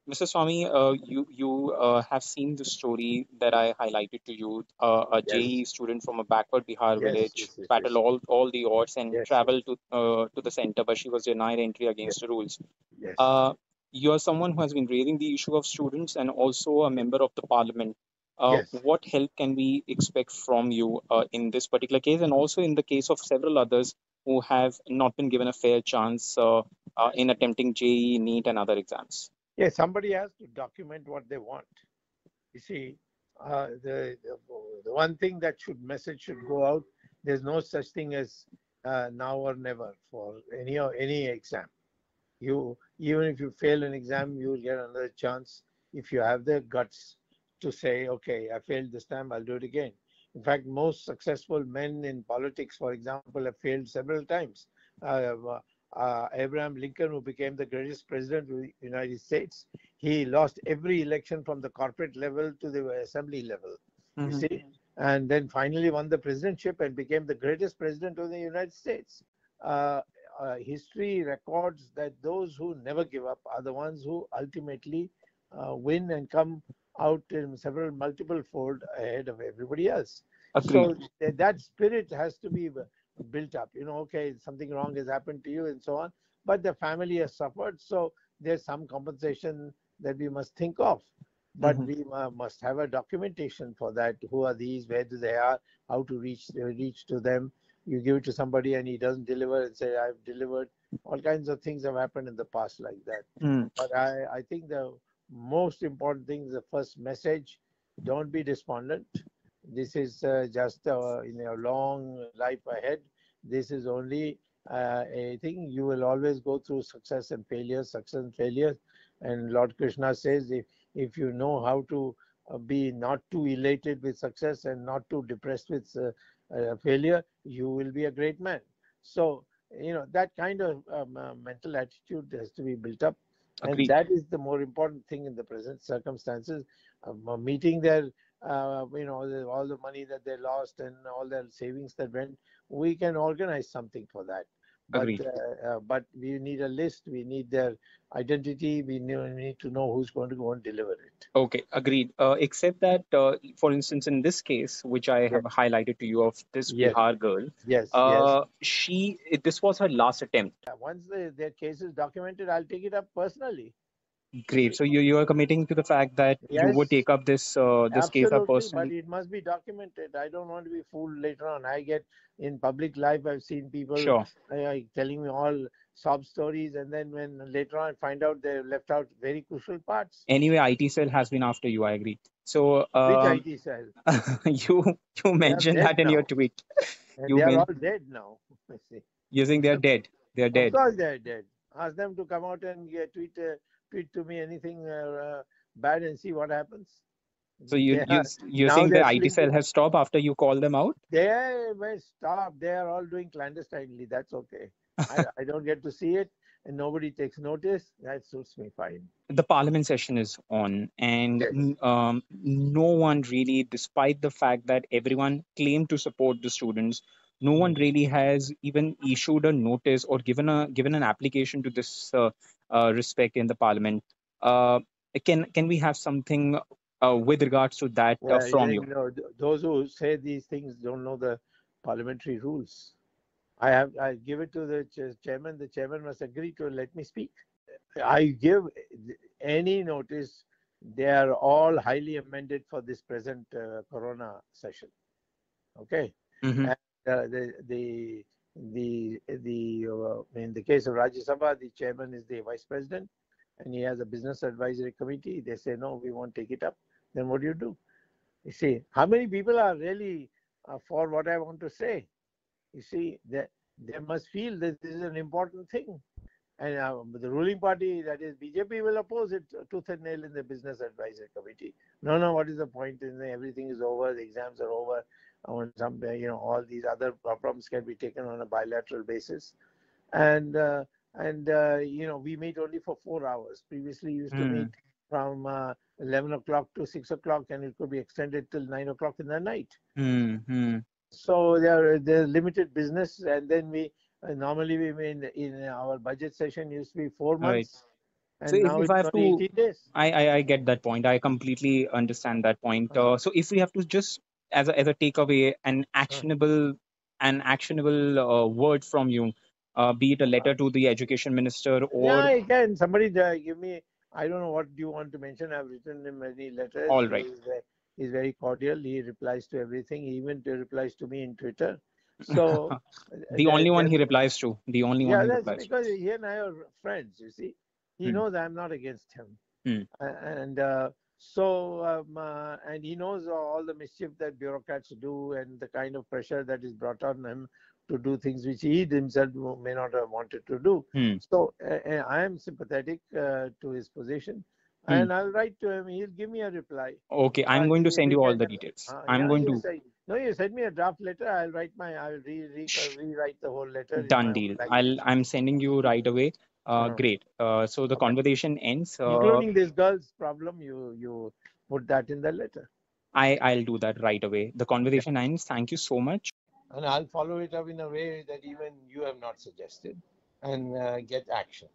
Mr. Swamy, you have seen the story that I highlighted to you. A Yes, JEE student from a backward Bihar yes, village yes, yes, battled yes, all the odds and yes, yes, traveled to the center, but she was denied entry yes, against the rules. yes, Uh, you are someone who has been raising the issue of students and also a member of the parliament. yes. What help can we expect from you in this particular case, and also in the case of several others who have not been given a fair chance in attempting JEE, NEET, and other exams? Yes, somebody has to document what they want. You see, the one thing that message should go out. There's no such thing as now or never for any exam. You even if you fail an exam, you will get another chance if you have the guts to say, okay, I failed this time, I'll do it again. In fact, most successful men in politics, for example, have failed several times. Abraham Lincoln, who became the greatest president of the United States, he lost every election from the corporate level to the assembly level. You Mhm. see, and then finally won the presidentship and became the greatest president of the United States. Uh, History records that those who never give up are the ones who ultimately win and come out in several multiple fold ahead of everybody else. Agreed. So that spirit has to be built up. Okay, something wrong has happened to you and so on, but the family has suffered, so there's some compensation that we must think of. But Mhm. we must have a documentation for that. Who are these? Where do they are? How to reach to them? You give it to somebody and he doesn't deliver and say, I've delivered. All kinds of things have happened in the past like that. Mm. But I think the most important thing is the first message. Don't be despondent. This is just in a long life ahead. This is only a thing. You will always go through success and failures. And Lord Krishna says, if you know how to be not too elated with success and not too depressed with failure, you will be a great man. So, that kind of mental attitude has to be built up. And Agreed. that is the more important thing in the present circumstances. Meeting their, all the money that they lost and all their savings that went, we can organize something for that. But Agreed. we need a list. We need their identity. We need to know who's going to go and deliver it. Okay, agreed. Except that, for instance, in this case, which I have Yes, highlighted to you of this yes, Bihar girl, yes, yes. this was her last attempt. Once their case is documented, I'll take it up personally. You Great. see? So you are committing to the fact that you would Yes, take up this case up absolutely. But personally. it must be documented. I don't want to be fooled later on. I get in public life, I've seen people Sure. telling me all sob stories, and then when later on I find out they left out very crucial parts. Anyway, IT cell has been after you. I agree. So Which IT cell? you you They are mentioned dead that in your now, tweet. and You they are meant all dead now. I see. using they're dead. They're Of dead. course, they are dead. Ask them to come out and tweet to me anything bad and see what happens. So you They you are you're now saying the they're IT cell slinking. has stopped after you call them out? They will stop. They are all doing clandestinely. That's okay. I don't get to see it, and nobody takes notice. That suits me fine. The parliament session is on, and Yes. no one really, despite the fact that everyone claimed to support the students, no one Mm. really has even issued a notice or given an application to this respect in the parliament. Uh, can we have something with regards to that Well, from you? those who say these things don't know the parliamentary rules. I give it to the chairman. The chairman must agree to let me speak. I give any notice. They are all highly amended for this present Corona session. Okay, Hmm. and in the case of Rajya Sabha, the chairman is the vice president, and he has a business advisory committee. They say no, we won't take it up. Then what do? You see, how many people are really for what I want to say? You see, they must feel that this is an important thing. And the ruling party, that is BJP, will oppose it tooth and nail in the business advisory committee. No, no, what is the point? Everything is over, the exams are over. On some, all these other problems can be taken on a bilateral basis. And we meet only for 4 hours. Previously, we used to meet Mm. from 11 o'clock to 6 o'clock, and it could be extended till 9 o'clock in the night. Mm. So there's limited business, and then we normally we mean in our budget session used to be four Right. months. So and now if it I is have only to, 18 days. I get that point. I completely understand that point. Uh, So if we have to just as a takeaway, uh, an actionable word from you, be it a uh, letter to the education minister yeah, or I can. Somebody give me. I don't know what do you want to mention. I've written him many letters. all right, He's very cordial. He replies to everything. He even replies to me in Twitter. So the only one there's he replies to, the only one yeah, he that's replies to. because he and I are friends. You see, he Hmm, knows I'm not against him. hmm, And and he knows all the mischief that bureaucrats do and the kind of pressure that is brought on him to do things which he himself may not have wanted to do. hmm, So I am sympathetic to his position, hmm. and I'll write to him. He'll give me a reply, Okay, I'm going to send you which all I the can. details. I'm Yeah, going you to say no. You send me a draft letter. I'll write my. I'll rewrite the whole letter in done my own deal. language. I'm sending you right away. Uh, Great. So the okay. conversation ends. Including this girl's problem, you put that in the letter. I'll do that right away. The Yeah. conversation ends. Thank you so much. And I'll follow it up in a way that even you have not suggested and get action.